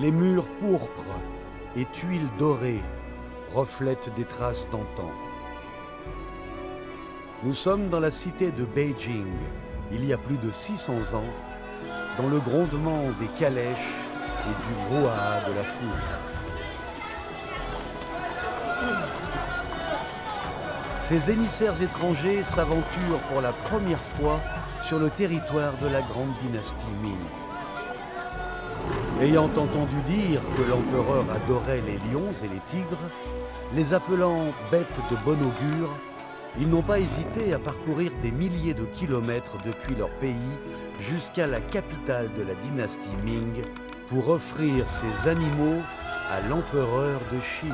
Les murs pourpres et tuiles dorées reflètent des traces d'antan. Nous sommes dans la cité de Beijing, il y a plus de 600 ans, dans le grondement des calèches et du brouhaha de la foule. Ces émissaires étrangers s'aventurent pour la première fois sur le territoire de la grande dynastie Ming. Ayant entendu dire que l'empereur adorait les lions et les tigres, les appelant bêtes de bon augure, ils n'ont pas hésité à parcourir des milliers de kilomètres depuis leur pays jusqu'à la capitale de la dynastie Ming pour offrir ces animaux à l'empereur de Chine.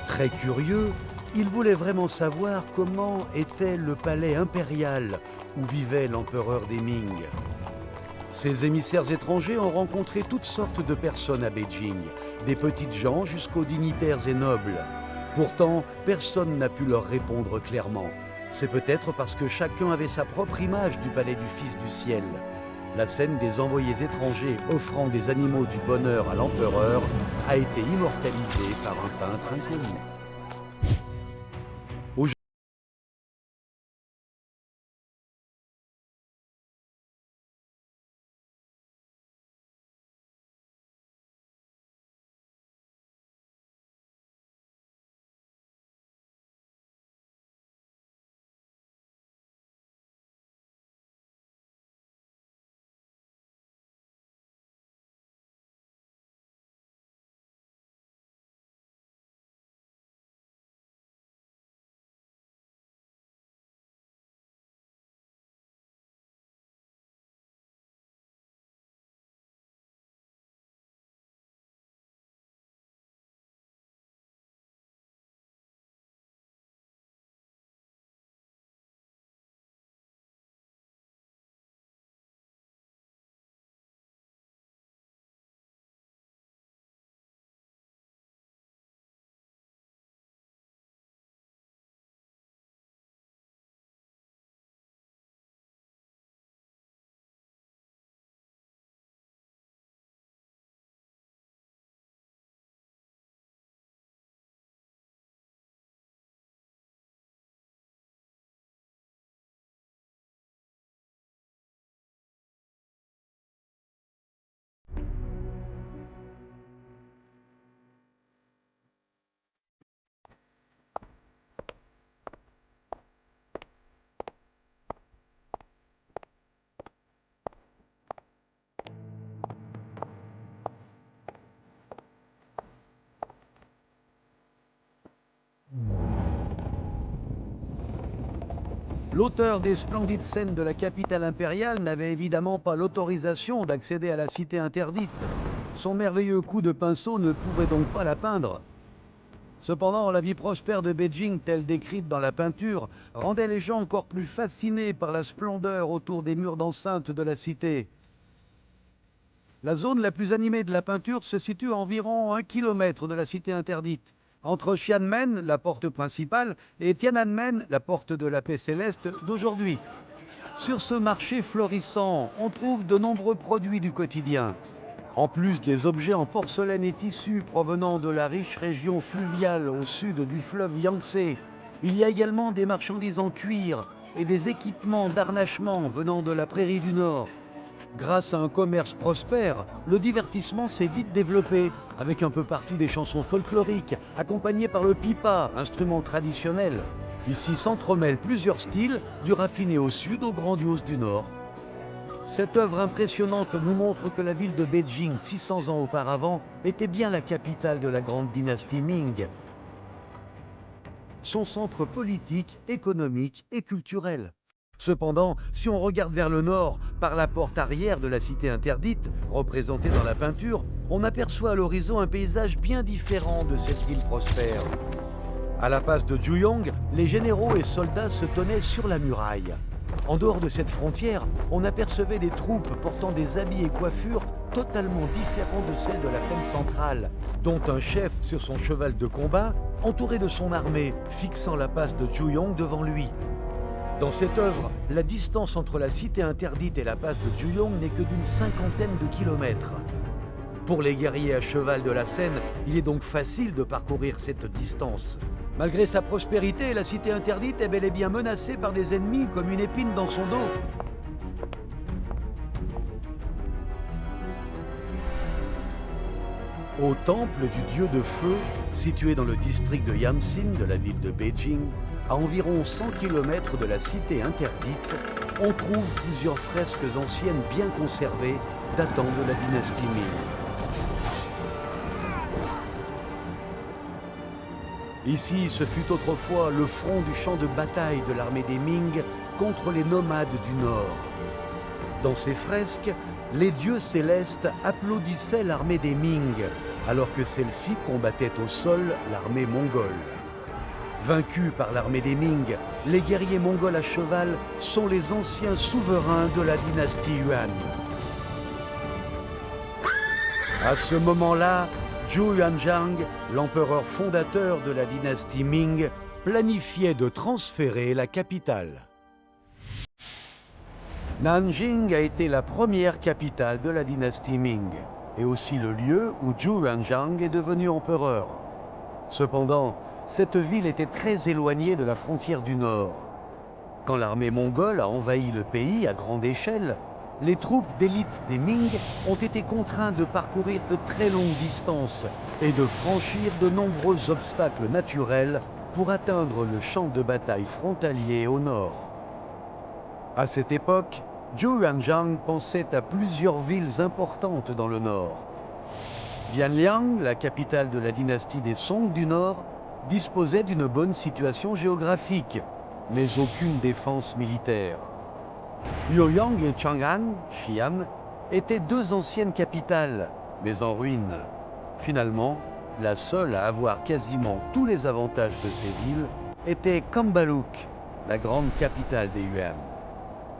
Très curieux, ils voulaient vraiment savoir comment était le palais impérial où vivait l'empereur des Ming. Ces émissaires étrangers ont rencontré toutes sortes de personnes à Beijing, des petites gens jusqu'aux dignitaires et nobles. Pourtant, personne n'a pu leur répondre clairement. C'est peut-être parce que chacun avait sa propre image du palais du Fils du Ciel. La scène des envoyés étrangers offrant des animaux du bonheur à l'empereur a été immortalisée par un peintre inconnu. L'auteur des splendides scènes de la capitale impériale n'avait évidemment pas l'autorisation d'accéder à la cité interdite. Son merveilleux coup de pinceau ne pouvait donc pas la peindre. Cependant, la vie prospère de Beijing, telle décrite dans la peinture, rendait les gens encore plus fascinés par la splendeur autour des murs d'enceinte de la cité. La zone la plus animée de la peinture se situe à environ 1 kilomètre de la cité interdite, entre Xianmen, la porte principale, et Tiananmen, la porte de la paix céleste d'aujourd'hui. Sur ce marché florissant, on trouve de nombreux produits du quotidien. En plus des objets en porcelaine et tissu provenant de la riche région fluviale au sud du fleuve Yangtze, il y a également des marchandises en cuir et des équipements d'harnachement venant de la prairie du Nord. Grâce à un commerce prospère, le divertissement s'est vite développé, avec un peu partout des chansons folkloriques, accompagnées par le pipa, instrument traditionnel. Ici s'entremêlent plusieurs styles, du raffiné au sud au grandiose du nord. Cette œuvre impressionnante nous montre que la ville de Beijing, 600 ans auparavant, était bien la capitale de la grande dynastie Ming. Son centre politique, économique et culturel. Cependant, si on regarde vers le nord, par la porte arrière de la cité interdite, représentée dans la peinture, on aperçoit à l'horizon un paysage bien différent de cette ville prospère. À la passe de Juyong, les généraux et soldats se tenaient sur la muraille. En dehors de cette frontière, on apercevait des troupes portant des habits et coiffures totalement différents de celles de la plaine centrale, dont un chef sur son cheval de combat, entouré de son armée, fixant la passe de Juyong devant lui. Dans cette œuvre, la distance entre la cité interdite et la passe de Juyong n'est que d'une cinquantaine de kilomètres. Pour les guerriers à cheval de la Seine, il est donc facile de parcourir cette distance. Malgré sa prospérité, la cité interdite est bel et bien menacée par des ennemis comme une épine dans son dos. Au temple du dieu de feu, situé dans le district de Yanqing de la ville de Beijing, à environ 100 km de la cité interdite, on trouve plusieurs fresques anciennes bien conservées datant de la dynastie Ming. Ici, ce fut autrefois le front du champ de bataille de l'armée des Ming contre les nomades du Nord. Dans ces fresques, les dieux célestes applaudissaient l'armée des Ming, alors que celle-ci combattait au sol l'armée mongole. Vaincus par l'armée des Ming, les guerriers mongols à cheval sont les anciens souverains de la dynastie Yuan. À ce moment-là, Zhou Yuanzhang, l'empereur fondateur de la dynastie Ming, planifiait de transférer la capitale. Nanjing a été la première capitale de la dynastie Ming, et aussi le lieu où Zhou Yuanzhang est devenu empereur. Cependant, cette ville était très éloignée de la frontière du Nord. Quand l'armée mongole a envahi le pays à grande échelle, les troupes d'élite des Ming ont été contraintes de parcourir de très longues distances et de franchir de nombreux obstacles naturels pour atteindre le champ de bataille frontalier au nord. À cette époque, Zhou Yuanzhang pensait à plusieurs villes importantes dans le nord. Bianliang, la capitale de la dynastie des Song du Nord, disposait d'une bonne situation géographique, mais aucune défense militaire. Luoyang et Chang'an, Xi'an, étaient deux anciennes capitales, mais en ruine. Finalement, la seule à avoir quasiment tous les avantages de ces villes était Cambaluc, la grande capitale des Yuan.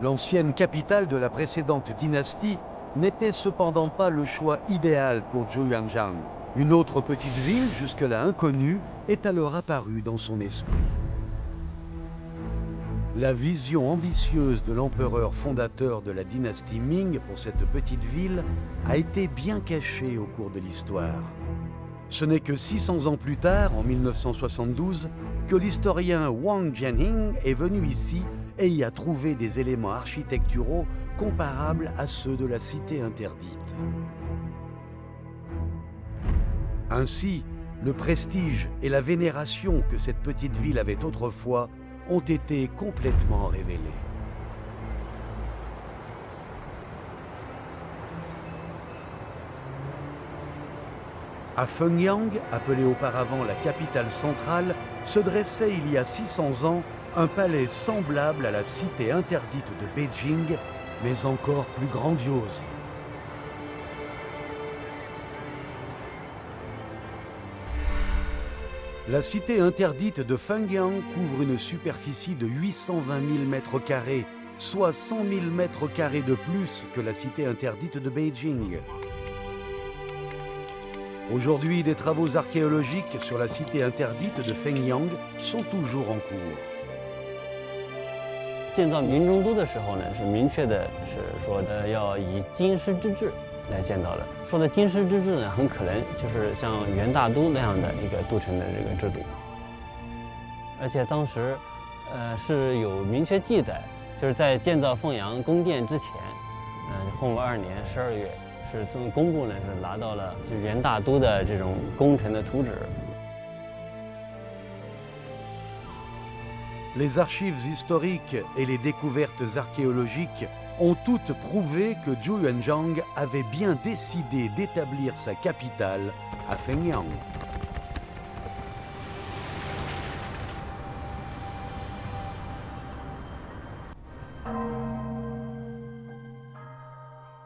L'ancienne capitale de la précédente dynastie n'était cependant pas le choix idéal pour Zhou Yuanzhang. Une autre petite ville, jusque-là inconnue, est alors apparue dans son esprit. La vision ambitieuse de l'empereur fondateur de la dynastie Ming pour cette petite ville a été bien cachée au cours de l'histoire. Ce n'est que 600 ans plus tard, en 1972, que l'historien Wang Jianhing est venu ici et y a trouvé des éléments architecturaux comparables à ceux de la cité interdite. Ainsi, le prestige et la vénération que cette petite ville avait autrefois ont été complètement révélés. À Fengyang, appelée auparavant la capitale centrale, se dressait il y a 600 ans un palais semblable à la cité interdite de Beijing, mais encore plus grandiose. La cité interdite de Fengyang couvre une superficie de 820 000 mètres carrés, soit 100 000 mètres carrés de plus que la cité interdite de Beijing. Aujourd'hui, des travaux archéologiques sur la cité interdite de Fengyang sont toujours en cours. 建造明中都的时候呢，是明确的是说要以京师之治来建造的。说的京师之治呢，很可能就是像元大都那样的一个都城的这个制度。而且当时，是有明确记载，就是在建造凤阳宫殿之前，洪武2年12月，是从工部呢是拿到了就元大都的这种工程的图纸。 Les archives historiques et les découvertes archéologiques ont toutes prouvé que Zhou Yuanzhang avait bien décidé d'établir sa capitale à Fengyang.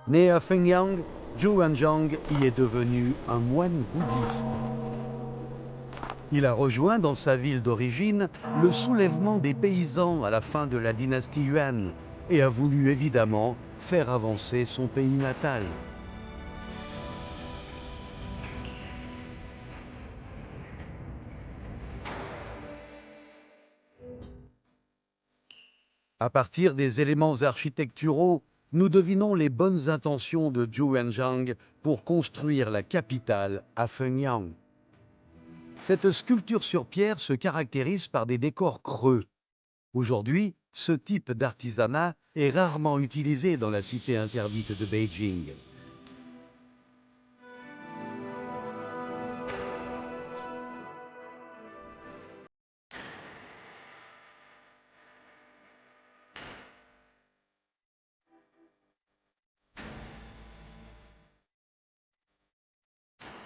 Né à Fengyang, Zhou Yuanzhang y est devenu un moine bouddhiste. Il a rejoint dans sa ville d'origine le soulèvement des paysans à la fin de la dynastie Yuan et a voulu évidemment faire avancer son pays natal. À partir des éléments architecturaux, nous devinons les bonnes intentions de Zhu Wenjiang pour construire la capitale à Fenyang. Cette sculpture sur pierre se caractérise par des décors creux. Aujourd'hui, ce type d'artisanat est rarement utilisé dans la cité interdite de Beijing.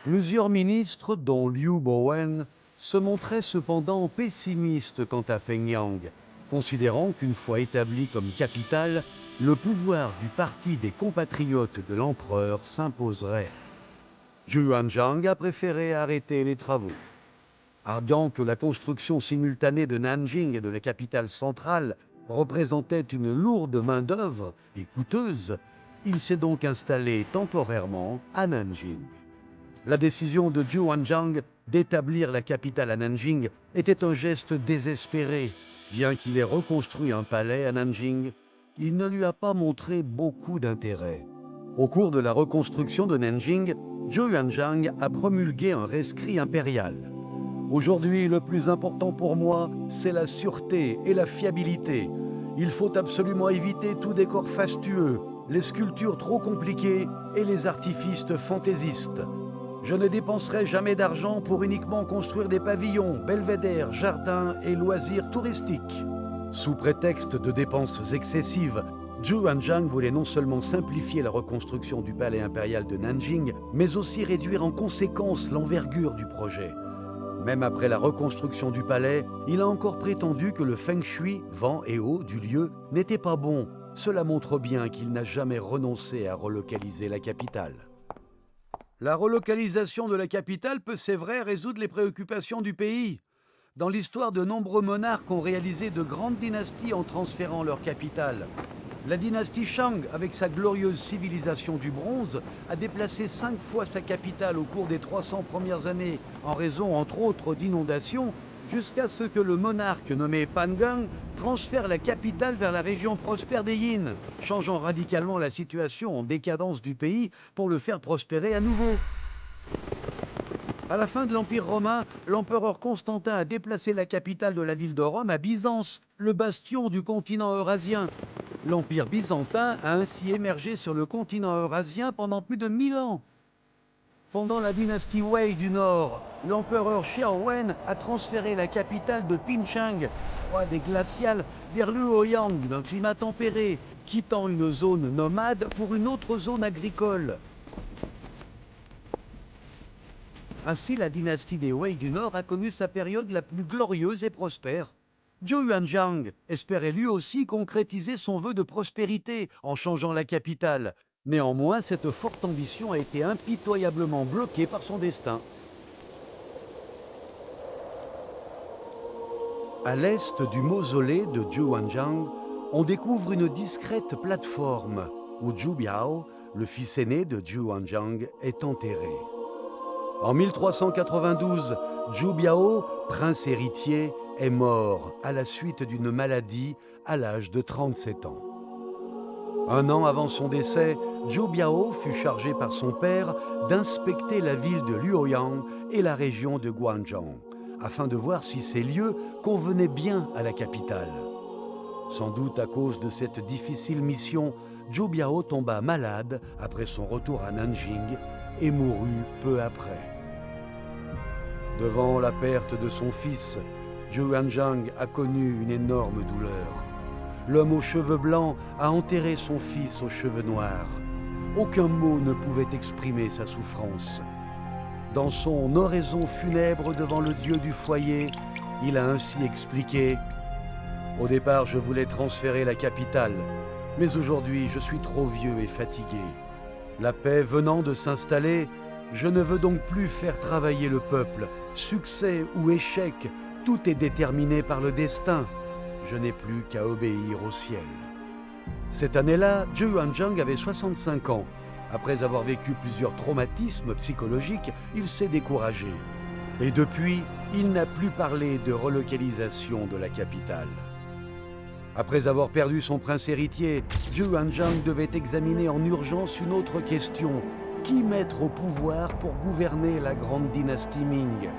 Plusieurs ministres, dont Liu Bowen, se montraient cependant pessimistes quant à Fenyang, considérant qu'une fois établie comme capitale, le pouvoir du parti des compatriotes de l'empereur s'imposerait. Zhu Wenjiang a préféré arrêter les travaux. Arguant que la construction simultanée de Nanjing et de la capitale centrale représentait une lourde main-d'œuvre et coûteuse, il s'est donc installé temporairement à Nanjing. La décision de Zhu Wenjiang d'établir la capitale à Nanjing était un geste désespéré. Bien qu'il ait reconstruit un palais à Nanjing, il ne lui a pas montré beaucoup d'intérêt. Au cours de la reconstruction de Nanjing, Zhu Wenjiang a promulgué un rescrit impérial. Aujourd'hui, le plus important pour moi, c'est la sûreté et la fiabilité. Il faut absolument éviter tout décor fastueux, les sculptures trop compliquées et les artifices fantaisistes. Je ne dépenserai jamais d'argent pour uniquement construire des pavillons, belvédères, jardins et loisirs touristiques. Sous prétexte de dépenses excessives, Zhu Wenjiang voulait non seulement simplifier la reconstruction du palais impérial de Nanjing, mais aussi réduire en conséquence l'envergure du projet. Même après la reconstruction du palais, il a encore prétendu que le feng shui, vent et eau du lieu, n'était pas bon. Cela montre bien qu'il n'a jamais renoncé à relocaliser la capitale. La relocalisation de la capitale peut, c'est vrai, résoudre les préoccupations du pays. Dans l'histoire, de nombreux monarques ont réalisé de grandes dynasties en transférant leur capitale. La dynastie Shang, avec sa glorieuse civilisation du bronze, a déplacé 5 fois sa capitale au cours des 300 premières années, en raison entre autres d'inondations, jusqu'à ce que le monarque nommé Pangang transfère la capitale vers la région prospère des Yin, changeant radicalement la situation en décadence du pays pour le faire prospérer à nouveau. À la fin de l'Empire romain, l'empereur Constantin a déplacé la capitale de la ville de Rome à Byzance, le bastion du continent eurasien. L'Empire byzantin a ainsi émergé sur le continent eurasien pendant plus de 1000 ans. Pendant la dynastie Wei du Nord, l'empereur Xiao Wen a transféré la capitale de Pinchang, roi des glaciales, vers Luoyang, d'un climat tempéré, quittant une zone nomade pour une autre zone agricole. Ainsi, la dynastie des Wei du Nord a connu sa période la plus glorieuse et prospère. Zhu Wenjiang espérait lui aussi concrétiser son vœu de prospérité en changeant la capitale. Néanmoins, cette forte ambition a été impitoyablement bloquée par son destin. À l'est du mausolée de Zhu Wenjiang, on découvre une discrète plateforme où Zhu Biao, le fils aîné de Zhu Wenjiang, est enterré. En 1392, Zhu Biao, prince héritier, est mort à la suite d'une maladie à l'âge de 37 ans. Un an avant son décès, Zhu Biao fut chargé par son père d'inspecter la ville de Luoyang et la région de Guangzhou, afin de voir si ces lieux convenaient bien à la capitale. Sans doute à cause de cette difficile mission, Zhu Biao tomba malade après son retour à Nanjing et mourut peu après. Devant la perte de son fils, Zhu Wenjiang a connu une énorme douleur. L'homme aux cheveux blancs a enterré son fils aux cheveux noirs. Aucun mot ne pouvait exprimer sa souffrance. Dans son oraison funèbre devant le dieu du foyer, il a ainsi expliqué « Au départ, je voulais transférer la capitale, mais aujourd'hui, je suis trop vieux et fatigué. La paix venant de s'installer, je ne veux donc plus faire travailler le peuple. Succès ou échec, tout est déterminé par le destin. Je n'ai plus qu'à obéir au ciel. » Cette année-là, Zhu Wenjiang avait 65 ans. Après avoir vécu plusieurs traumatismes psychologiques, il s'est découragé. Et depuis, il n'a plus parlé de relocalisation de la capitale. Après avoir perdu son prince héritier, Zhu Yuanzhang devait examiner en urgence une autre question. Qui mettre au pouvoir pour gouverner la grande dynastie Ming?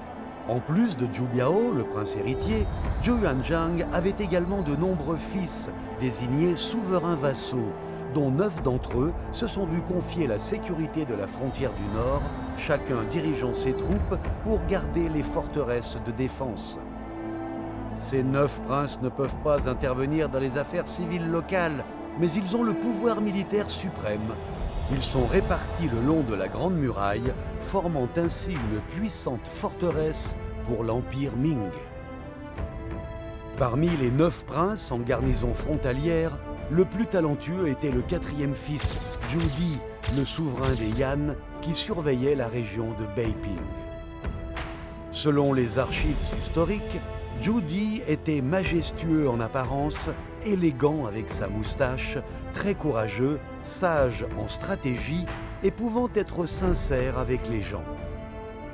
En plus de Zhu Biao, le prince héritier, Zhu Yuanzhang avait également de nombreux fils, désignés souverains vassaux, dont 9 d'entre eux se sont vus confier la sécurité de la frontière du Nord, chacun dirigeant ses troupes pour garder les forteresses de défense. Ces 9 princes ne peuvent pas intervenir dans les affaires civiles locales, mais ils ont le pouvoir militaire suprême. Ils sont répartis le long de la Grande Muraille, formant ainsi une puissante forteresse pour l'Empire Ming. Parmi les 9 princes en garnison frontalière, le plus talentueux était le 4e fils, Zhu Di, le souverain des Yan, qui surveillait la région de Beiping. Selon les archives historiques, Zhu Di était majestueux en apparence, élégant avec sa moustache, très courageux, sage en stratégie et pouvant être sincère avec les gens.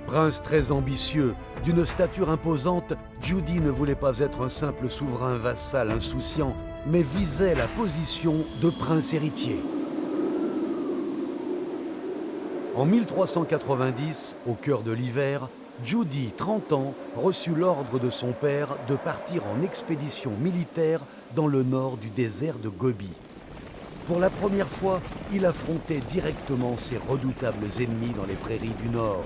Prince très ambitieux, d'une stature imposante, Zhu Di ne voulait pas être un simple souverain vassal insouciant, mais visait la position de prince héritier. En 1390, au cœur de l'hiver, Zhu Di, 30 ans, reçut l'ordre de son père de partir en expédition militaire dans le nord du désert de Gobi. Pour la première fois, il affrontait directement ses redoutables ennemis dans les prairies du Nord.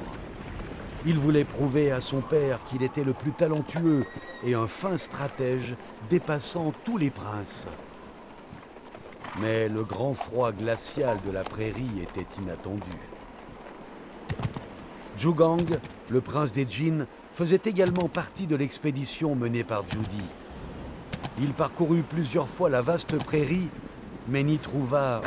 Il voulait prouver à son père qu'il était le plus talentueux et un fin stratège dépassant tous les princes. Mais le grand froid glacial de la prairie était inattendu. Zhu Gang, le prince des Jin, faisait également partie de l'expédition menée par Zhu Di. Il parcourut plusieurs fois la vaste prairie, mais n'y trouva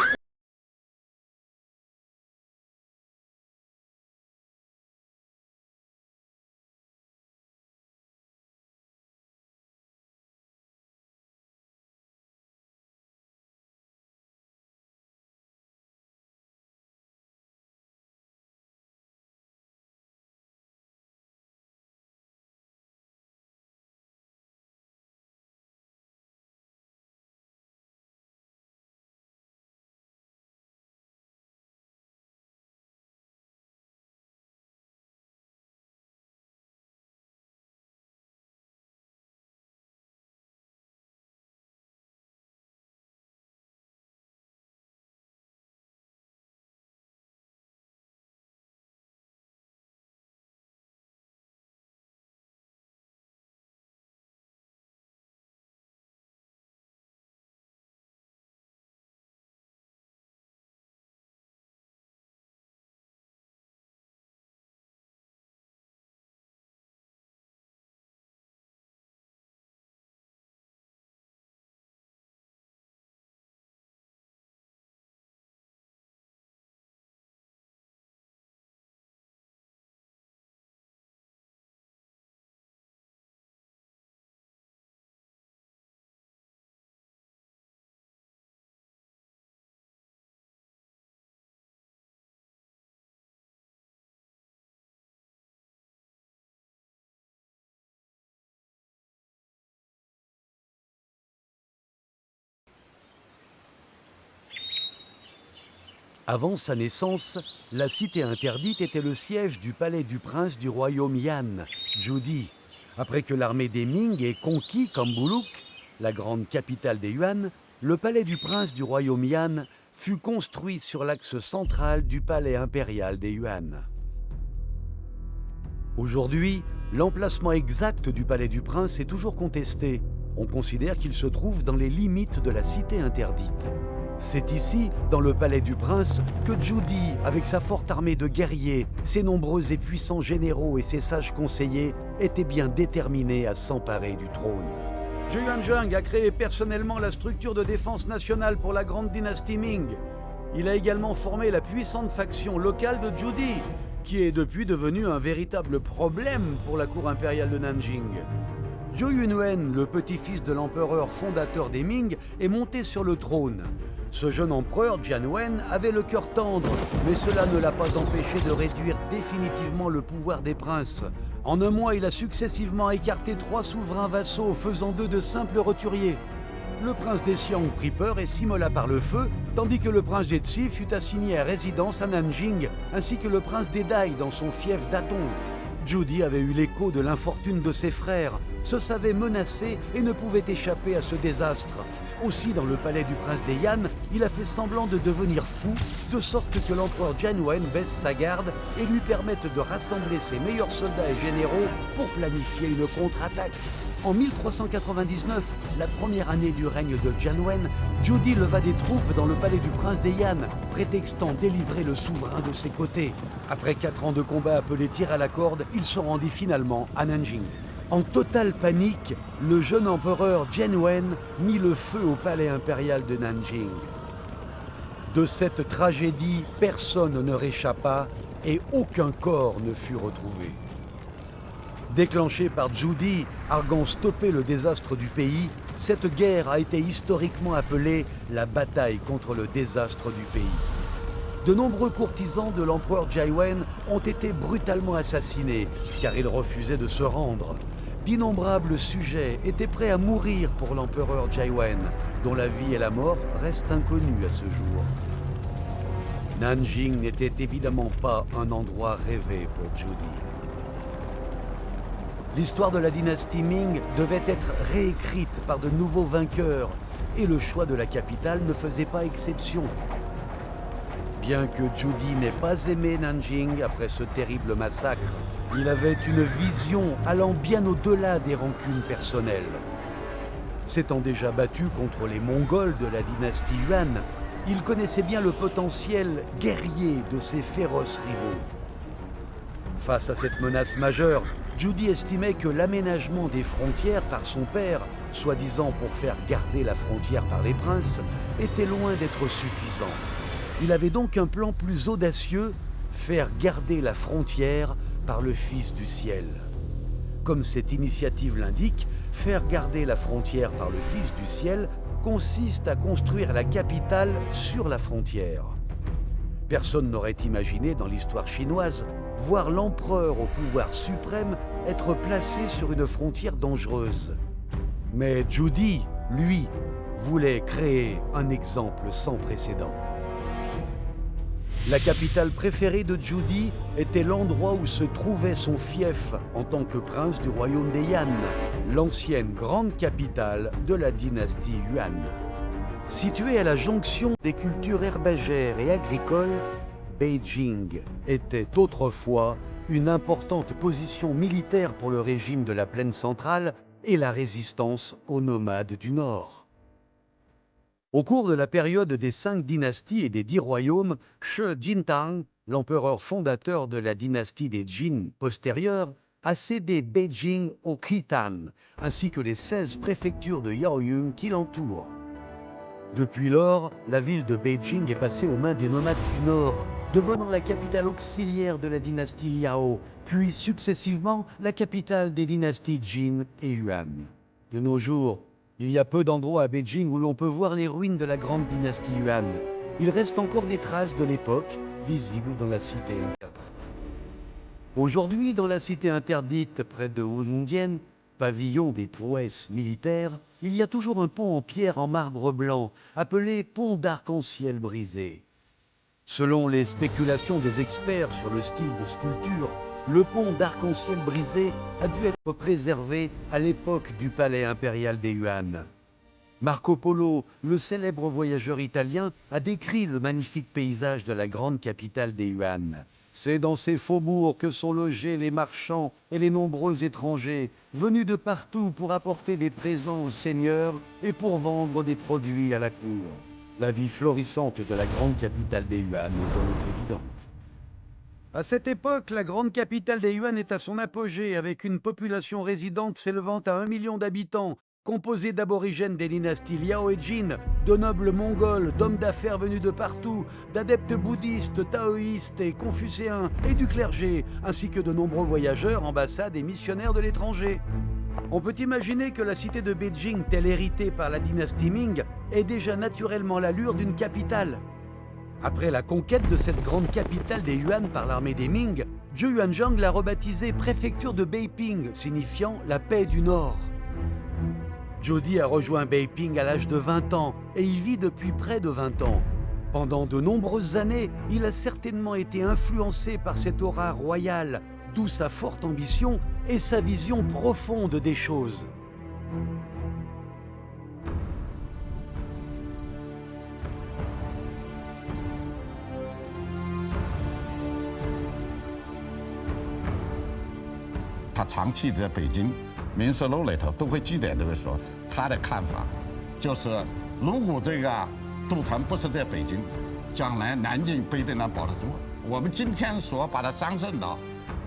Avant sa naissance, la cité interdite était le siège du palais du prince du royaume Yan, Zhu Di. Après que l'armée des Ming ait conquis Kambuluk, la grande capitale des Yuan, le palais du prince du royaume Yan fut construit sur l'axe central du palais impérial des Yuan. Aujourd'hui, l'emplacement exact du palais du prince est toujours contesté. On considère qu'il se trouve dans les limites de la cité interdite. C'est ici, dans le palais du prince, que Zhu Di, avec sa forte armée de guerriers, ses nombreux et puissants généraux et ses sages conseillers, était bien déterminé à s'emparer du trône. Zhu Yuanzhang a créé personnellement la structure de défense nationale pour la grande dynastie Ming. Il a également formé la puissante faction locale de Zhu Di, qui est depuis devenue un véritable problème pour la cour impériale de Nanjing. Zhou Yunwen, le petit-fils de l'empereur fondateur des Ming, est monté sur le trône. Ce jeune empereur, Jianwen, avait le cœur tendre, mais cela ne l'a pas empêché de réduire définitivement le pouvoir des princes. En un mois, il a successivement écarté 3 souverains vassaux, faisant d'eux de simples roturiers. le prince des Xiang prit peur et s'immola par le feu, tandis que le prince des Tsi fut assigné à résidence à Nanjing, ainsi que le prince des Dai dans son fief d'Atong. Judy avait eu l'écho de l'infortune de ses frères, se savait menacé et ne pouvait échapper à ce désastre. Aussi, dans le palais du prince des Yan, il a fait semblant de devenir fou, de sorte que l'empereur Jianwen baisse sa garde et lui permette de rassembler ses meilleurs soldats et généraux pour planifier une contre-attaque. En 1399, la première année du règne de Jianwen, Judy leva des troupes dans le palais du prince des Yan, prétextant délivrer le souverain de ses côtés. Après 4 ans de combat appelés tir à la corde, il se rendit finalement à Nanjing. En totale panique, le jeune empereur Jianwen mit le feu au palais impérial de Nanjing. De cette tragédie, personne ne réchappa et aucun corps ne fut retrouvé. Déclenchée par Judy, arguant stopper le désastre du pays, cette guerre a été historiquement appelée la bataille contre le désastre du pays. De nombreux courtisans de l'empereur Jianwen ont été brutalement assassinés car ils refusaient de se rendre. D'innombrables sujets étaient prêts à mourir pour l'empereur Jianwen, dont la vie et la mort restent inconnues à ce jour. Nanjing n'était évidemment pas un endroit rêvé pour Judy. L'histoire de la dynastie Ming devait être réécrite par de nouveaux vainqueurs, et le choix de la capitale ne faisait pas exception. Bien que Judy n'ait pas aimé Nanjing après ce terrible massacre, il avait une vision allant bien au-delà des rancunes personnelles. S'étant déjà battu contre les Mongols de la dynastie Yuan, il connaissait bien le potentiel guerrier de ses féroces rivaux. Face à cette menace majeure, Judy estimait que l'aménagement des frontières par son père, soi-disant pour faire garder la frontière par les princes, était loin d'être suffisant. Il avait donc un plan plus audacieux, faire garder la frontière par le Fils du Ciel. Comme cette initiative l'indique, faire garder la frontière par le Fils du Ciel consiste à construire la capitale sur la frontière. Personne n'aurait imaginé dans l'histoire chinoise voir l'empereur au pouvoir suprême être placé sur une frontière dangereuse. Mais Judy, lui, voulait créer un exemple sans précédent. La capitale préférée de Judy était l'endroit où se trouvait son fief en tant que prince du royaume des Yan, l'ancienne grande capitale de la dynastie Yuan. Située à la jonction des cultures herbagères et agricoles, Beijing était autrefois une importante position militaire pour le régime de la plaine centrale et la résistance aux nomades du Nord. Au cours de la période des 5 dynasties et des 10 royaumes, Shi Jintang, l'empereur fondateur de la dynastie des Jin postérieure, a cédé Beijing aux Khitan, ainsi que les 16 préfectures de Yaoyuan qui l'entourent. Depuis lors, la ville de Beijing est passée aux mains des nomades du Nord, devenant la capitale auxiliaire de la dynastie Liao, puis successivement la capitale des dynasties Jin et Yuan. De nos jours, il y a peu d'endroits à Beijing où l'on peut voir les ruines de la grande dynastie Yuan. Il reste encore des traces de l'époque, visibles dans la cité interdite. Aujourd'hui, dans la cité interdite près de Wulongjian, pavillon des prouesses militaires, il y a toujours un pont en pierre en marbre blanc, appelé pont d'arc-en-ciel brisé. Selon les spéculations des experts sur le style de sculpture, le pont d'arc-en-ciel brisé a dû être préservé à l'époque du palais impérial des Yuan. Marco Polo, le célèbre voyageur italien, a décrit le magnifique paysage de la grande capitale des Yuan. C'est dans ces faubourgs que sont logés les marchands et les nombreux étrangers, venus de partout pour apporter des présents aux seigneurs et pour vendre des produits à la cour. La vie florissante de la grande capitale des Yuan est donc évidente. À cette époque, la grande capitale des Yuan est à son apogée, avec une population résidente s'élevant à 1 million d'habitants, composée d'aborigènes des dynasties Liao et Jin, de nobles mongols, d'hommes d'affaires venus de partout, d'adeptes bouddhistes, taoïstes et confucéens, et du clergé, ainsi que de nombreux voyageurs, ambassades et missionnaires de l'étranger. On peut imaginer que la cité de Beijing, telle héritée par la dynastie Ming, ait déjà naturellement l'allure d'une capitale. Après la conquête de cette grande capitale des Yuan par l'armée des Ming, Zhou Yuanzhang l'a rebaptisée préfecture de Beiping, signifiant la paix du Nord. Jody a rejoint Beiping à l'âge de 20 ans et y vit depuis près de 20 ans. Pendant de nombreuses années, il a certainement été influencé par cette aura royale, d'où sa forte ambition et sa vision profonde des choses. Il 他长期在北京民事楼里头都会记载这个说，他的看法就是，如果这个都城不是在北京，将来南京不一定能保得住。我们今天所把它上升到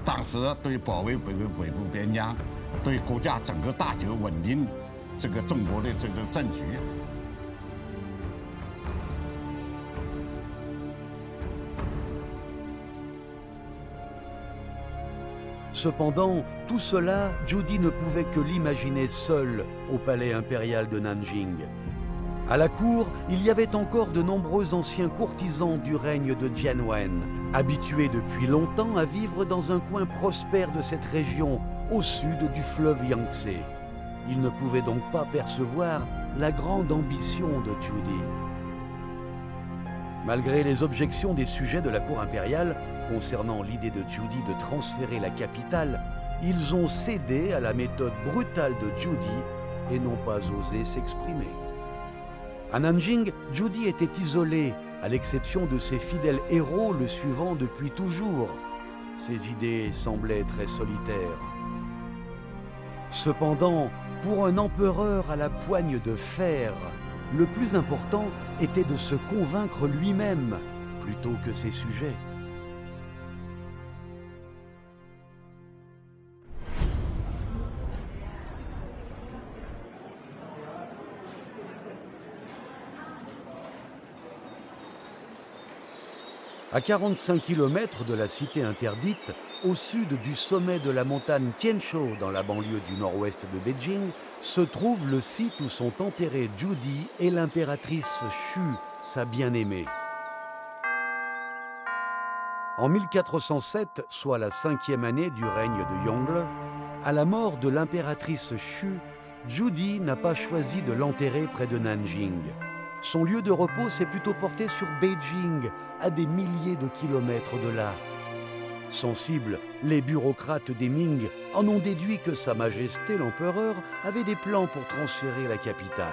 当时对保卫北部边疆，对国家整个大局稳定这个中国的这个政局。 Cependant, tout cela, Jody ne pouvait que l'imaginer seul au palais impérial de Nanjing. À la cour, il y avait encore de nombreux anciens courtisans du règne de Jianwen, habitués depuis longtemps à vivre dans un coin prospère de cette région, au sud du fleuve Yangtze. Ils ne pouvaient donc pas percevoir la grande ambition de Jody. Malgré les objections des sujets de la cour impériale, concernant l'idée de Jody de transférer la capitale, ils ont cédé à la méthode brutale de Jody et n'ont pas osé s'exprimer. À Nanjing, Jody était isolé, à l'exception de ses fidèles héros le suivant depuis toujours. Ses idées semblaient très solitaires. Cependant, pour un empereur à la poigne de fer, le plus important était de se convaincre lui-même plutôt que ses sujets. À 45 km de la cité interdite, au sud du sommet de la montagne Tianshou dans la banlieue du nord-ouest de Beijing, se trouve le site où sont enterrés Jody et l'impératrice Xu, sa bien-aimée. En 1407, soit la 5e année du règne de Yongle, à la mort de l'impératrice Xu, Jody n'a pas choisi de l'enterrer près de Nanjing. Son lieu de repos s'est plutôt porté sur Beijing, à des milliers de kilomètres de là. Sensibles, les bureaucrates des Ming en ont déduit que Sa Majesté l'Empereur avait des plans pour transférer la capitale.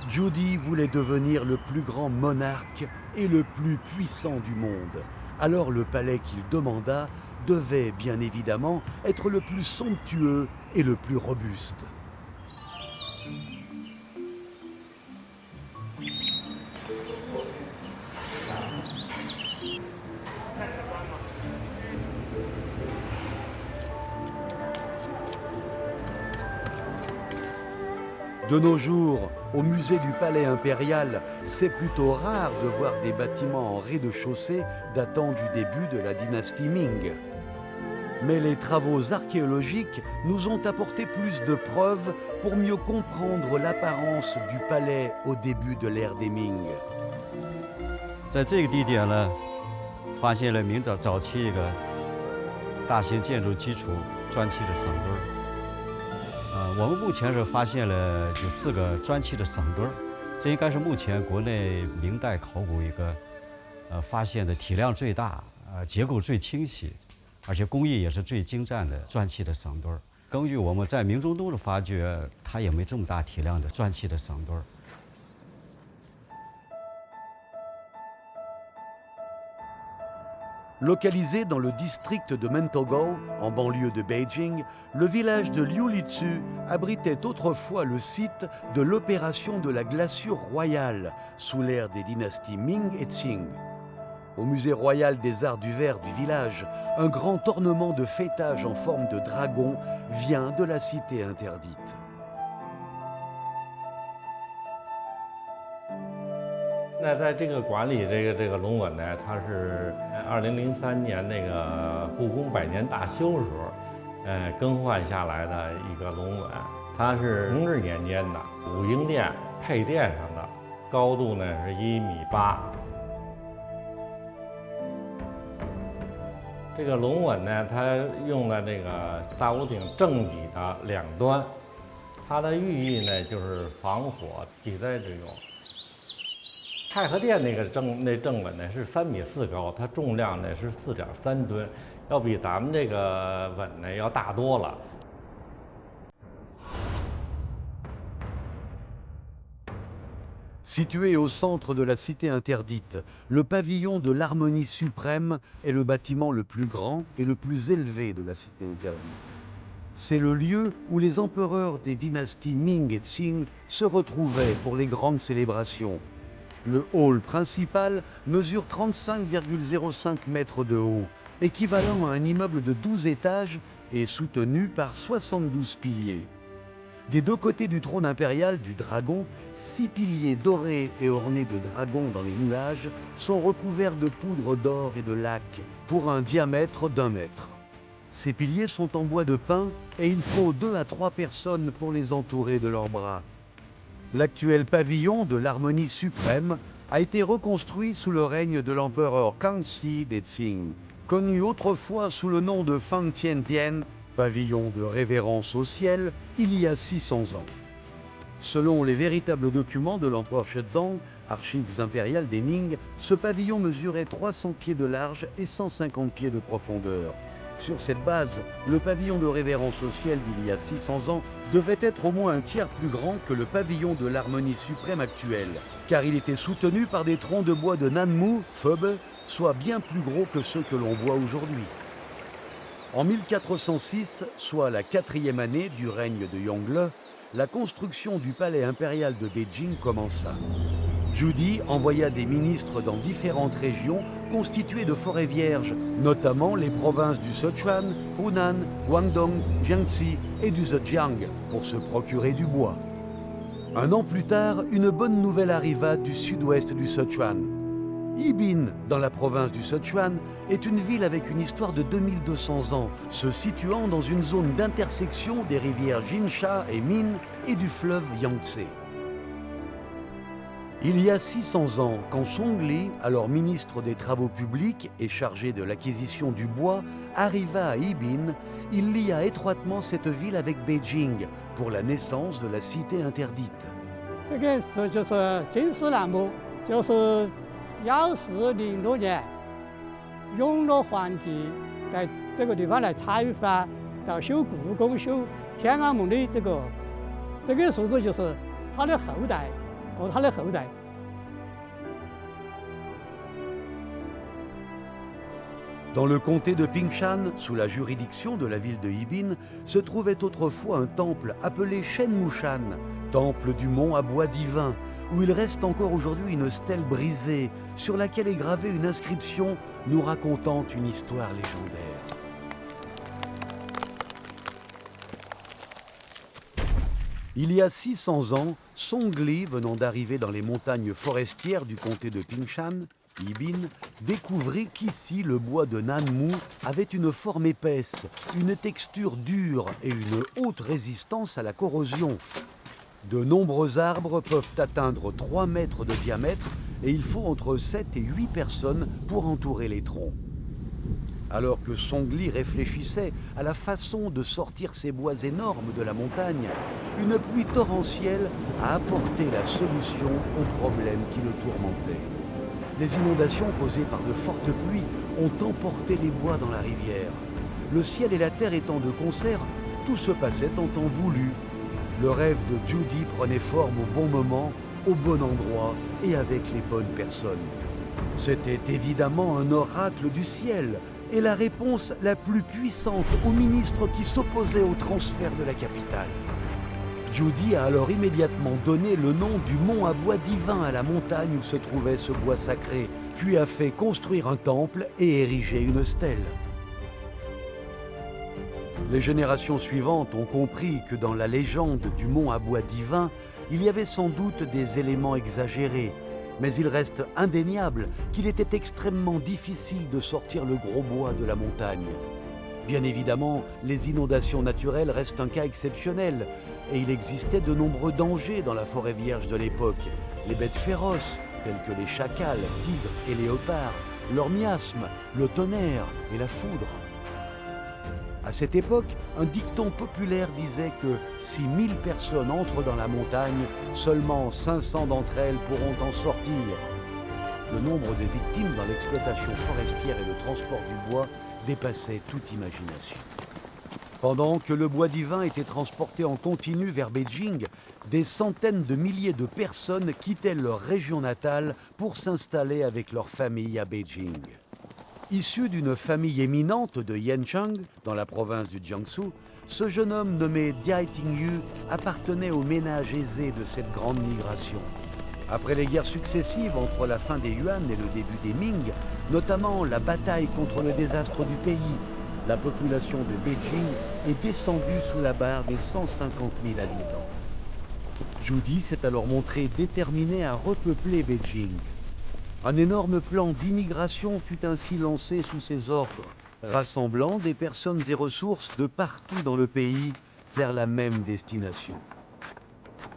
Jody voulait devenir le plus grand monarque et le plus puissant du monde. Alors le palais qu'il demanda devait bien évidemment être le plus somptueux et le plus robuste. De nos jours, au musée du Palais impérial, c'est plutôt rare de voir des bâtiments en rez-de-chaussée datant du début de la dynastie Ming. Mais les travaux archéologiques nous ont apporté plus de preuves pour mieux comprendre l'apparence du palais au début de l'ère des Ming. 在这个地点呢，发现了明早期一个大型建筑基础砖砌的省墩儿。我们目前是发现了有4个砖砌的省墩儿，这应该是目前国内明代考古一个发现的体量最大、结构最清晰，而且工艺也是最精湛的砖砌的省墩儿。根据我们在明中东的发掘，它也没这么大体量的砖砌的省墩儿。 Localisé dans le district de Mentogao, en banlieue de Beijing, le village de Liulitsu abritait autrefois le site de l'opération de la glaçure royale sous l'ère des dynasties Ming et Qing. Au musée royal des arts du verre du village, un grand ornement de fêtage en forme de dragon vient de la cité interdite. 那在这个馆里，这个龙吻呢，它是2003年那个故宫100年大修时候，更换下来的一个龙吻。它是同治年间的武英殿配殿上的，高度呢是1.8米。这个龙吻呢，它用了这个大屋顶正底的2端，它的寓意呢就是防火抵灾之用。太和殿那个正吻呢是3.4米高，它重量呢是4.3吨，要比咱们这个吻呢要大多了。Situé au centre de la cité interdite, le pavillon de l'Harmonie suprême est le bâtiment le plus grand et le plus élevé de la cité interdite. C'est le lieu où les empereurs des dynasties Ming et Qing se retrouvaient pour les grandes célébrations. Le hall principal mesure 35,05 mètres de haut, équivalent à un immeuble de 12 étages et soutenu par 72 piliers. Des deux côtés du trône impérial du dragon, 6 piliers dorés et ornés de dragons dans les nuages sont recouverts de poudre d'or et de lac pour un diamètre d'1 mètre. Ces piliers sont en bois de pin et il faut 2 à 3 personnes pour les entourer de leurs bras. L'actuel pavillon de l'Harmonie suprême a été reconstruit sous le règne de l'empereur Kangxi des Qing, connu autrefois sous le nom de Fangtiantian, pavillon de révérence au ciel, il y a 600 ans. Selon les véritables documents de l'empereur Shenzong, archives impériales des Ming, ce pavillon mesurait 300 pieds de large et 150 pieds de profondeur. Sur cette base, le pavillon de révérence au ciel d'il y a 600 ans devait être au moins un tiers plus grand que le pavillon de l'Harmonie suprême actuelle, car il était soutenu par des troncs de bois de Nanmu, Febe, soit bien plus gros que ceux que l'on voit aujourd'hui. En 1406, soit la 4e année du règne de Yongle, la construction du palais impérial de Beijing commença. Zhu envoya des ministres dans différentes régions constituées de forêts vierges, notamment les provinces du Sichuan, Hunan, Guangdong, Jiangxi et du Zhejiang, pour se procurer du bois. Un an plus tard, une bonne nouvelle arriva du sud-ouest du Sichuan. Yibin, dans la province du Sichuan, est une ville avec une histoire de 2200 ans, se situant dans une zone d'intersection des rivières Jinsha et Min et du fleuve Yangtze. Il y a 600 ans, quand Song Li, alors ministre des Travaux publics et chargé de l'acquisition du bois, arriva à Yibin, il lia étroitement cette ville avec Beijing pour la naissance de la cité interdite. 1006年，永乐皇帝在这个地方来采访，到修故宫、修天安门的这个数字就是他的后代和他的后代。Dans le comté de Pingshan, sous la juridiction de la ville de Yibin, se trouvait autrefois un temple appelé Shenmushan, temple du mont à bois divin, où il reste encore aujourd'hui une stèle brisée sur laquelle est gravée une inscription nous racontant une histoire légendaire. Il y a 600 ans, Song Li, venant d'arriver dans les montagnes forestières du comté de Pingshan, Yibin, découvrit qu'ici le bois de Nanmu avait une forme épaisse, une texture dure et une haute résistance à la corrosion. De nombreux arbres peuvent atteindre 3 mètres de diamètre et il faut entre 7 et 8 personnes pour entourer les troncs. Alors que Song Li réfléchissait à la façon de sortir ces bois énormes de la montagne, une pluie torrentielle a apporté la solution au problème qui le tourmentait. Les inondations causées par de fortes pluies ont emporté les bois dans la rivière. Le ciel et la terre étant de concert, tout se passait en temps voulu. Le rêve de Judy prenait forme au bon moment, au bon endroit et avec les bonnes personnes. C'était évidemment un oracle du ciel et la réponse la plus puissante au ministre qui s'opposait au transfert de la capitale. Judy a alors immédiatement donné le nom du mont à bois divin à la montagne où se trouvait ce bois sacré, puis a fait construire un temple et ériger une stèle. Les générations suivantes ont compris que dans la légende du mont à bois divin, il y avait sans doute des éléments exagérés, mais il reste indéniable qu'il était extrêmement difficile de sortir le gros bois de la montagne. Bien évidemment, les inondations naturelles restent un cas exceptionnel, et il existait de nombreux dangers dans la forêt vierge de l'époque. Les bêtes féroces, telles que les chacals, tigres et léopards, leur miasme, le tonnerre et la foudre. À cette époque, un dicton populaire disait que si 1000 personnes entrent dans la montagne, seulement 500 d'entre elles pourront en sortir. Le nombre de victimes dans l'exploitation forestière et le transport du bois dépassait toute imagination. Pendant que le bois divin était transporté en continu vers Beijing, des centaines de milliers de personnes quittaient leur région natale pour s'installer avec leur famille à Beijing. Issu d'une famille éminente de Yancheng, dans la province du Jiangsu, ce jeune homme nommé Dai Tingyu appartenait au ménage aisé de cette grande migration. Après les guerres successives entre la fin des Yuan et le début des Ming, notamment la bataille contre le désastre du pays, la population de Beijing est descendue sous la barre des 150 000 habitants. Zhu s'est alors montré déterminé à repeupler Beijing. Un énorme plan d'immigration fut ainsi lancé sous ses ordres, rassemblant des personnes et ressources de partout dans le pays vers la même destination.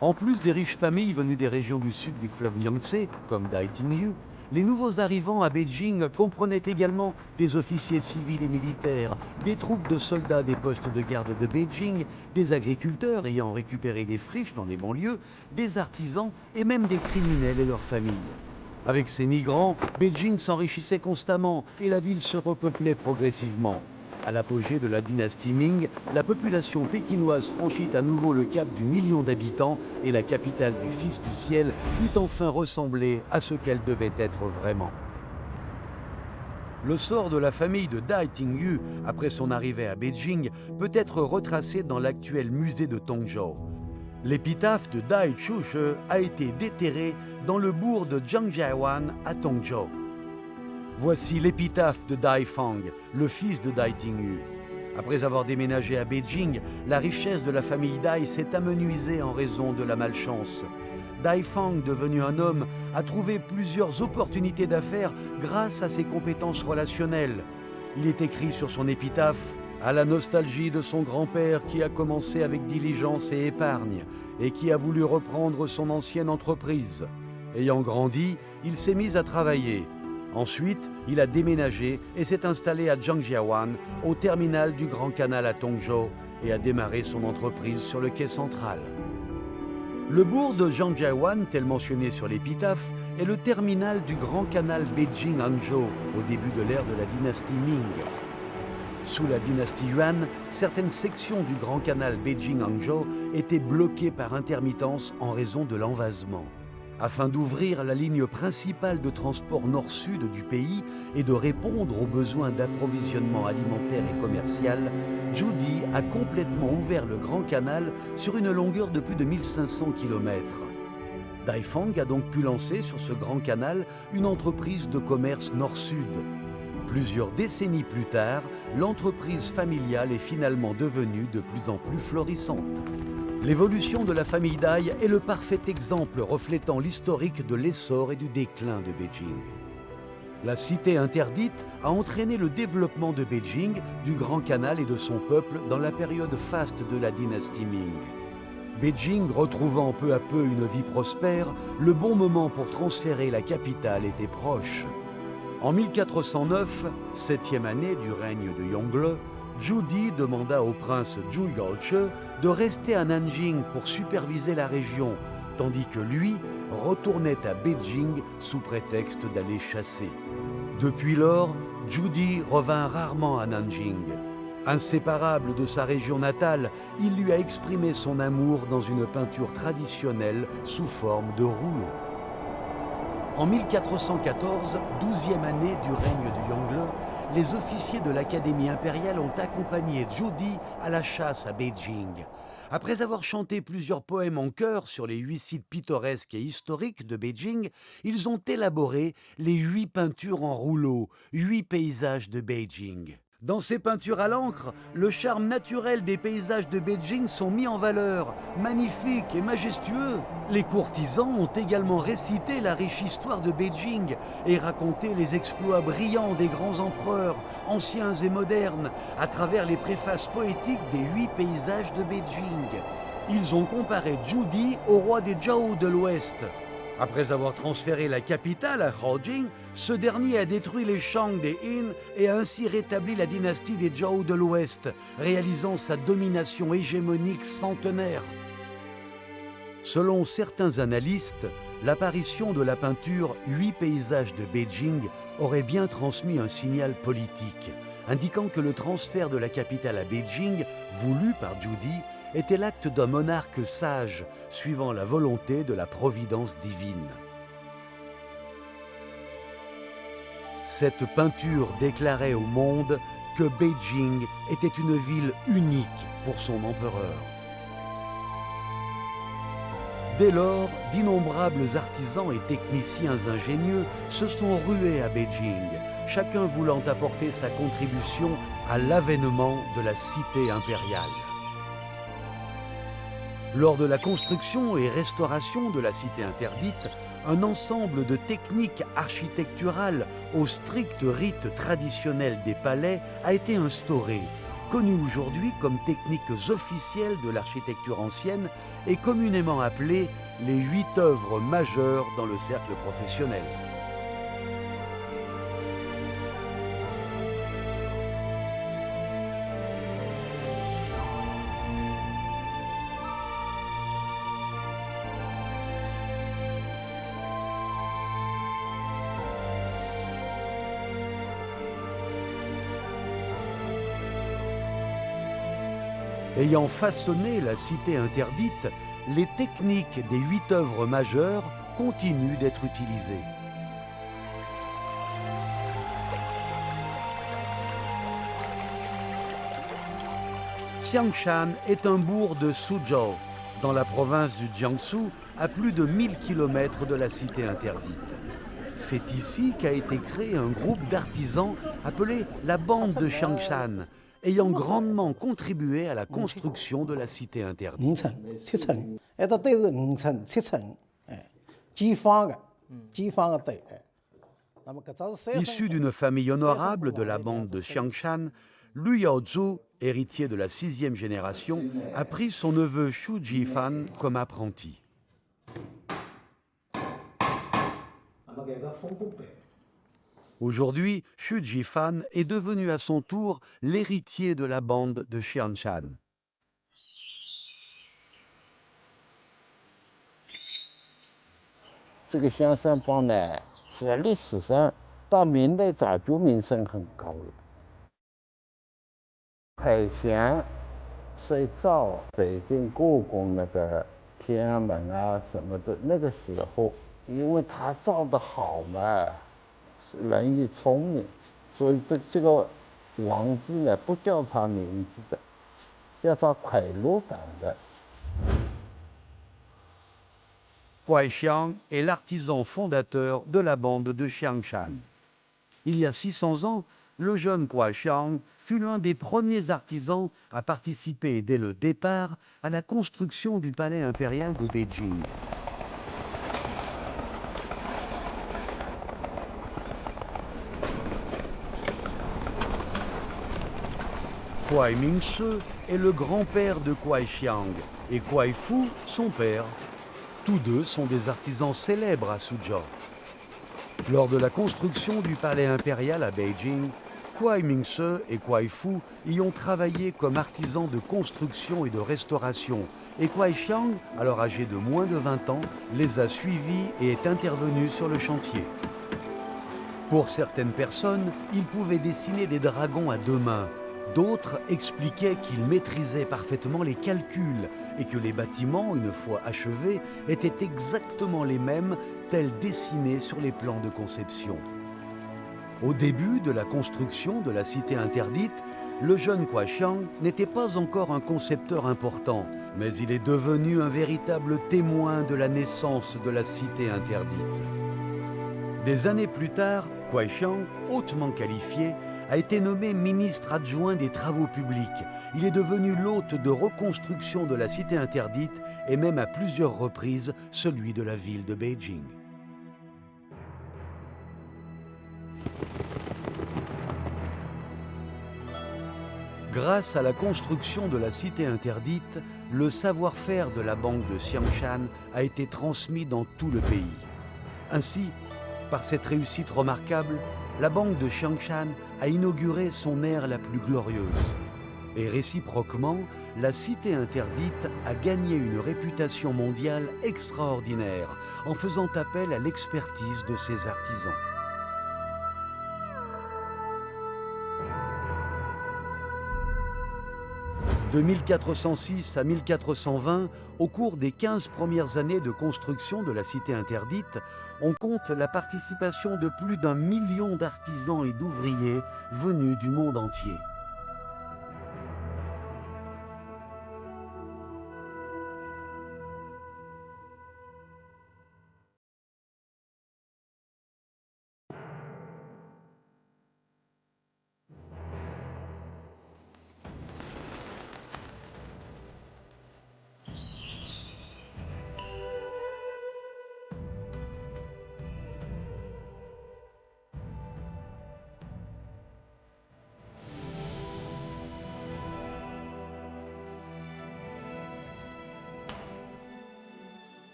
En plus des riches familles venues des régions du sud du fleuve Yangtze, comme Dai Tingyu, les nouveaux arrivants à Beijing comprenaient également des officiers civils et militaires, des troupes de soldats des postes de garde de Beijing, des agriculteurs ayant récupéré des friches dans les banlieues, des artisans et même des criminels et leurs familles. Avec ces migrants, Beijing s'enrichissait constamment et la ville se repeuplait progressivement. À l'apogée de la dynastie Ming, la population pékinoise franchit à nouveau le cap du million d'habitants et la capitale du Fils du Ciel put enfin ressembler à ce qu'elle devait être vraiment. Le sort de la famille de Dai Tingyu, après son arrivée à Beijing, peut être retracé dans l'actuel musée de Tongzhou. L'épitaphe de Dai Chushe a été déterrée dans le bourg de Jiangjiawan à Tongzhou. Voici l'épitaphe de Dai Fang, le fils de Dai Tingyu. Après avoir déménagé à Beijing, la richesse de la famille Dai s'est amenuisée en raison de la malchance. Dai Fang, devenu un homme, a trouvé plusieurs opportunités d'affaires grâce à ses compétences relationnelles. Il est écrit sur son épitaphe « À la nostalgie de son grand-père qui a commencé avec diligence et épargne et qui a voulu reprendre son ancienne entreprise. Ayant grandi, il s'est mis à travailler. Ensuite, il a déménagé et s'est installé à Jiangjiawan, au terminal du Grand Canal à Tongzhou, et a démarré son entreprise sur le quai central. » Le bourg de Jiangjiawan, tel mentionné sur l'épitaphe, est le terminal du Grand Canal Beijing-Hangzhou, au début de l'ère de la dynastie Ming. Sous la dynastie Yuan, certaines sections du Grand Canal Beijing-Hangzhou étaient bloquées par intermittence en raison de l'envasement. Afin d'ouvrir la ligne principale de transport nord-sud du pays et de répondre aux besoins d'approvisionnement alimentaire et commercial, Zhu a complètement ouvert le Grand Canal sur une longueur de plus de 1500 km. Dai Fang a donc pu lancer sur ce Grand Canal une entreprise de commerce nord-sud. Plusieurs décennies plus tard, l'entreprise familiale est finalement devenue de plus en plus florissante. L'évolution de la famille Dai est le parfait exemple reflétant l'historique de l'essor et du déclin de Beijing. La cité interdite a entraîné le développement de Beijing, du Grand Canal et de son peuple dans la période faste de la dynastie Ming. Beijing retrouvant peu à peu une vie prospère, le bon moment pour transférer la capitale était proche. En 1409, 7e année du règne de Yongle, Zhu demanda au prince Zhu Gaoche de rester à Nanjing pour superviser la région, tandis que lui retournait à Beijing sous prétexte d'aller chasser. Depuis lors, Zhu revint rarement à Nanjing. Inséparable de sa région natale, il lui a exprimé son amour dans une peinture traditionnelle sous forme de rouleau. En 1414, 12e année du règne de Yongle, les officiers de l'Académie impériale ont accompagné Zhu à la chasse à Beijing. Après avoir chanté plusieurs poèmes en chœur sur les 8 sites pittoresques et historiques de Beijing, ils ont élaboré les 8 peintures en rouleau, 8 paysages de Beijing. Dans ces peintures à l'encre, le charme naturel des paysages de Beijing sont mis en valeur, magnifiques et majestueux. Les courtisans ont également récité la riche histoire de Beijing et raconté les exploits brillants des grands empereurs, anciens et modernes, à travers les préfaces poétiques des 8 paysages de Beijing. ils ont comparé Zhu au roi des Zhou de l'Ouest. Après avoir transféré la capitale à Haojing, ce dernier a détruit les Shang des Han et a ainsi rétabli la dynastie des Zhou de l'Ouest, réalisant sa domination hégémonique centenaire. Selon certains analystes, l'apparition de la peinture 8 paysages de Beijing aurait bien transmis un signal politique, indiquant que le transfert de la capitale à Beijing, voulu par Zhu Di, était l'acte d'un monarque sage, suivant la volonté de la providence divine. Cette peinture déclarait au monde que Beijing était une ville unique pour son empereur. Dès lors, d'innombrables artisans et techniciens ingénieux se sont rués à Beijing, chacun voulant apporter sa contribution à l'avènement de la cité impériale. Lors de la construction et restauration de la cité interdite, un ensemble de techniques architecturales au strict rite traditionnel des palais a été instauré, connu aujourd'hui comme techniques officielles de l'architecture ancienne et communément appelées les 8 œuvres majeures dans le cercle professionnel. Ayant façonné la cité interdite, les techniques des 8 œuvres majeures continuent d'être utilisées. Xiangshan est un bourg de Suzhou, dans la province du Jiangsu, à plus de 1000 km de la cité interdite. C'est ici qu'a été créé un groupe d'artisans appelé la Bande de Xiangshan, ayant grandement contribué à la construction de la cité interdite. Issu d'une famille honorable de la bande de Xiangshan, Lu Yaozhu, héritier de la 6e génération, a pris son neveu Xu Jifan comme apprenti. Aujourd'hui, Xu Jifan est devenu à son tour l'héritier de la bande de Xiangshan. Ce Xiangshan帮呢，在历史上到明代早就名声很高了。海峡是造北京故宫那个天安门啊什么的，那个时候，因为他造得好嘛。人也聪明，所以这个王字呢不叫他名字的，叫他楷录版的。Kuai Xiang est l'artisan fondateur de la bande de Xiangshan. Il y a 600 ans, le jeune Kuai Xiang fut l'un des premiers artisans à participer dès le départ à la construction du palais impérial de Beijing. Kuai Mingse est le grand-père de Kuai Xiang et Kuai Fu, son père. Tous deux sont des artisans célèbres à Suzhou. Lors de la construction du palais impérial à Beijing, Kuai Mingse et Kuai Fu y ont travaillé comme artisans de construction et de restauration, et Kuai Xiang, alors âgé de moins de 20 ans, les a suivis et est intervenu sur le chantier. Pour certaines personnes, il pouvait dessiner des dragons à 2 mains. D'autres expliquaient qu'il maîtrisait parfaitement les calculs et que les bâtiments, une fois achevés, étaient exactement les mêmes tels dessinés sur les plans de conception. Au début de la construction de la cité interdite, le jeune Kuai Xiang n'était pas encore un concepteur important, mais il est devenu un véritable témoin de la naissance de la cité interdite. Des années plus tard, Kuai Xiang, hautement qualifié, a été nommé ministre adjoint des Travaux publics. Il est devenu l'hôte de reconstruction de la cité interdite et même à plusieurs reprises celui de la ville de Beijing. Grâce à la construction de la cité interdite, le savoir-faire de la banque de Xiangshan a été transmis dans tout le pays. Ainsi, par cette réussite remarquable, la banque de Xiangshan a inauguré son ère la plus glorieuse. Et réciproquement, la cité interdite a gagné une réputation mondiale extraordinaire en faisant appel à l'expertise de ses artisans. De 1406 à 1420, au cours des 15 premières années de construction de la cité interdite, on compte la participation de plus d'1 million d'artisans et d'ouvriers venus du monde entier.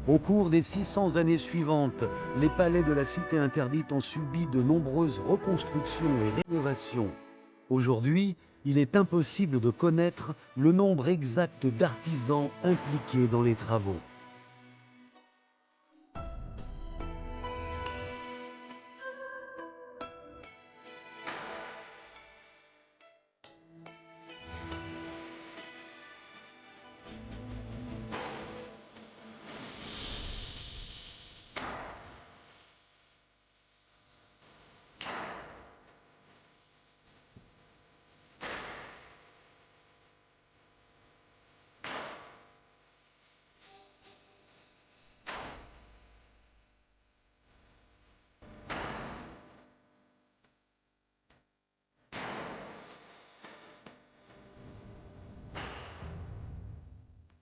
Au cours des 600 années suivantes, les palais de la cité interdite ont subi de nombreuses reconstructions et rénovations. Aujourd'hui, il est impossible de connaître le nombre exact d'artisans impliqués dans les travaux.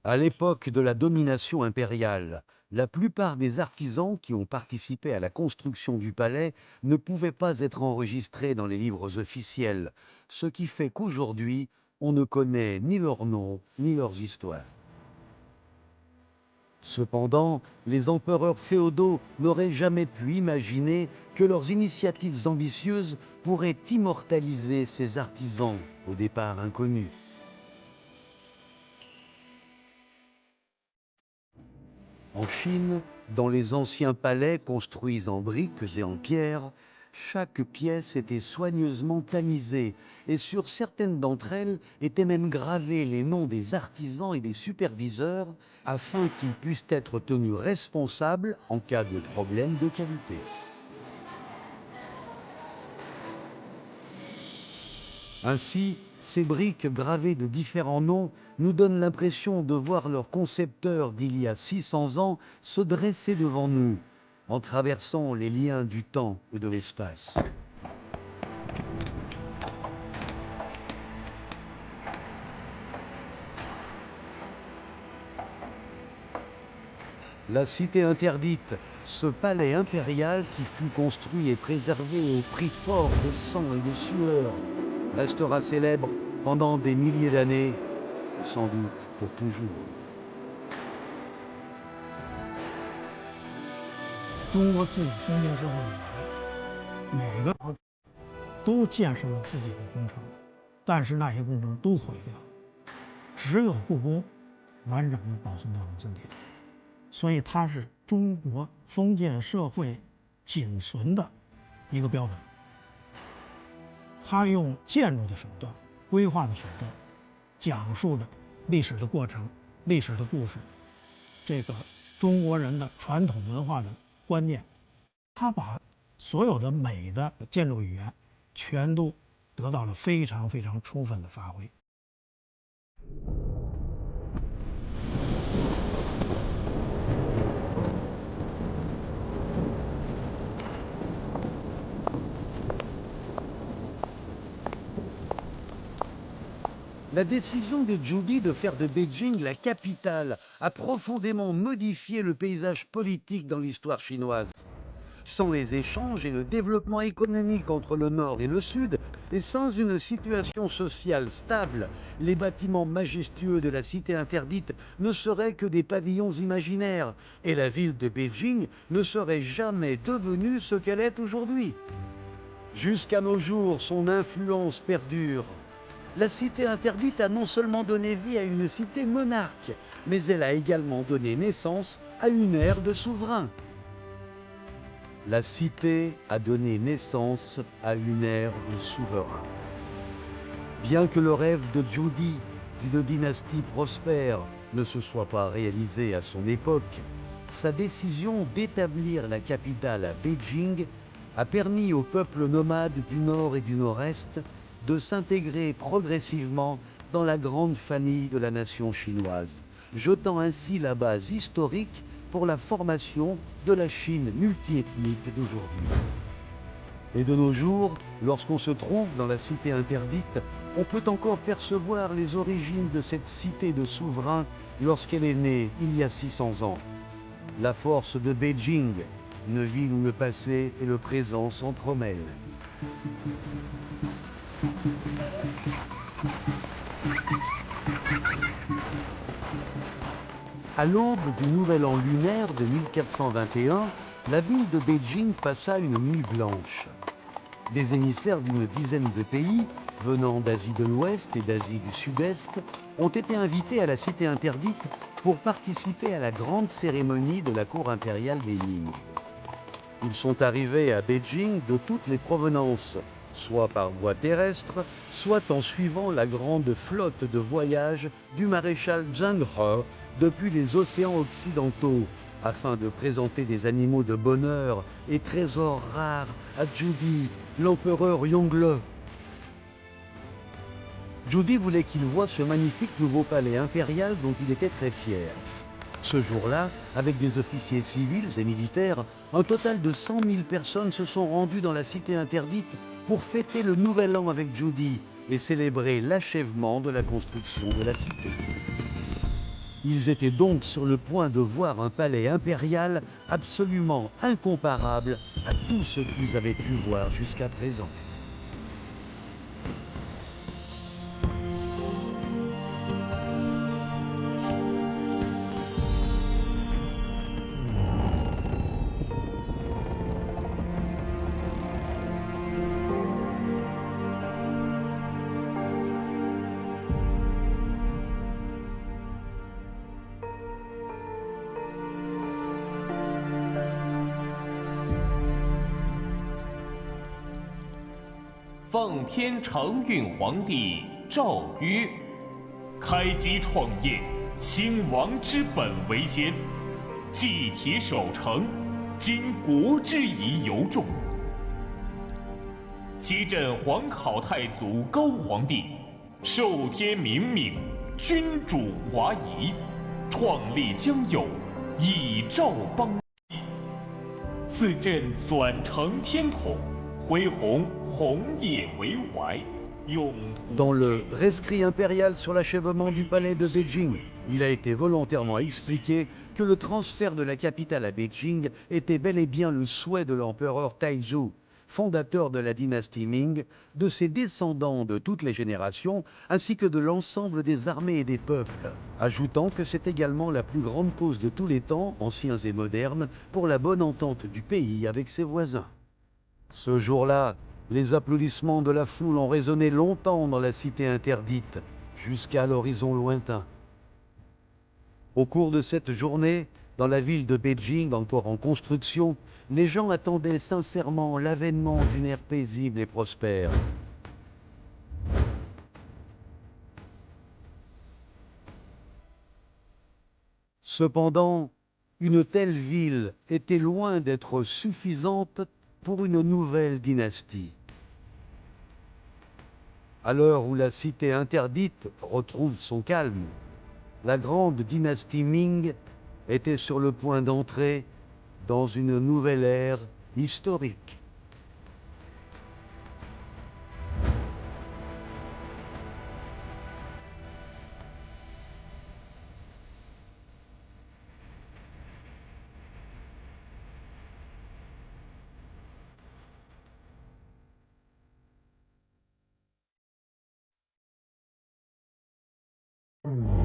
À l'époque de la domination impériale, la plupart des artisans qui ont participé à la construction du palais ne pouvaient pas être enregistrés dans les livres officiels, ce qui fait qu'aujourd'hui, on ne connaît ni leurs noms ni leurs histoires. Cependant, les empereurs féodaux n'auraient jamais pu imaginer que leurs initiatives ambitieuses pourraient immortaliser ces artisans au départ inconnus. En Chine, dans les anciens palais construits en briques et en pierre, chaque pièce était soigneusement tamisée et sur certaines d'entre elles étaient même gravés les noms des artisans et des superviseurs afin qu'ils puissent être tenus responsables en cas de problème de qualité. Ainsi, ces briques gravées de différents noms nous donnent l'impression de voir leur concepteur d'il y a 600 ans se dresser devant nous, en traversant les liens du temps et de l'espace. La cité interdite, ce palais impérial qui fut construit et préservé au prix fort de sang et de sueur, restera célèbre pendant des milliers d'années, sans doute pour toujours. 中国自己封建社会以来，每个都建设了自己的工程，但是那些工程都毁掉，只有故宫完整的保存到了今天，所以它是中国封建社会仅存的一个标本。它用建筑的手段、规划的手段，讲述着历史的过程、历史的故事，这个中国人的传统文化的观念，它把所有的美的建筑语言全都得到了非常非常充分的发挥。La décision de Zhu Di de faire de Beijing la capitale a profondément modifié le paysage politique dans l'histoire chinoise. Sans les échanges et le développement économique entre le Nord et le Sud, et sans une situation sociale stable, les bâtiments majestueux de la cité interdite ne seraient que des pavillons imaginaires, et la ville de Beijing ne serait jamais devenue ce qu'elle est aujourd'hui. Jusqu'à nos jours, son influence perdure. La cité interdite a non seulement donné vie à une cité monarque, mais elle a également donné naissance à une ère de souverains. La cité a donné naissance à une ère de souverains. Bien que le rêve de Zhu Di d'une dynastie prospère ne se soit pas réalisé à son époque, sa décision d'établir la capitale à Beijing a permis aux peuples nomades du Nord et du Nord-Est de s'intégrer progressivement dans la grande famille de la nation chinoise, jetant ainsi la base historique pour la formation de la Chine multiethnique d'aujourd'hui. Et de nos jours, lorsqu'on se trouve dans la cité interdite, on peut encore percevoir les origines de cette cité de souverains lorsqu'elle est née il y a 600 ans. La force de Beijing, une ville où le passé et le présent s'entremêlent. À l'aube du nouvel an lunaire de 1421, la ville de Beijing passa une nuit blanche. Des émissaires d'une dizaine de pays, venant d'Asie de l'Ouest et d'Asie du Sud-Est, ont été invités à la cité interdite pour participer à la grande cérémonie de la cour impériale des Ming. Ils sont arrivés à Beijing de toutes les provenances, soit par voie terrestre, soit en suivant la grande flotte de voyage du maréchal Zheng He depuis les océans occidentaux, afin de présenter des animaux de bonheur et trésors rares à Zhu Di, l'empereur Yongle. Zhu Di voulait qu'il voie ce magnifique nouveau palais impérial dont il était très fier. Ce jour-là, avec des officiers civils et militaires, un total de 100 000 personnes se sont rendues dans la cité interdite pour fêter le nouvel an avec Zhu Di et célébrer l'achèvement de la construction de la cité. Ils étaient donc sur le point de voir un palais impérial absolument incomparable à tout ce qu'ils avaient pu voir jusqu'à présent.奉天承运皇帝诏曰：开基创业，兴王之本为先，祭铁守成，今国之仪尤重。昔朕皇考太祖高皇帝，受天明命，君主华夷，创立疆有，以昭邦。赐朕转承天统。Dans le rescrit impérial sur l'achèvement du palais de Beijing, il a été volontairement expliqué que le transfert de la capitale à Beijing était bel et bien le souhait de l'empereur Taizhou, fondateur de la dynastie Ming, de ses descendants de toutes les générations, ainsi que de l'ensemble des armées et des peuples, ajoutant que c'est également la plus grande cause de tous les temps, anciens et modernes, pour la bonne entente du pays avec ses voisins. Ce jour-là, les applaudissements de la foule ont résonné longtemps dans la cité interdite, jusqu'à l'horizon lointain. Au cours de cette journée, dans la ville de Beijing encore en construction, les gens attendaient sincèrement l'avènement d'une ère paisible et prospère. Cependant, une telle ville était loin d'être suffisante pour une nouvelle dynastie. À l'heure où la cité interdite retrouve son calme, la grande dynastie Ming était sur le point d'entrer dans une nouvelle ère historique. 嗯。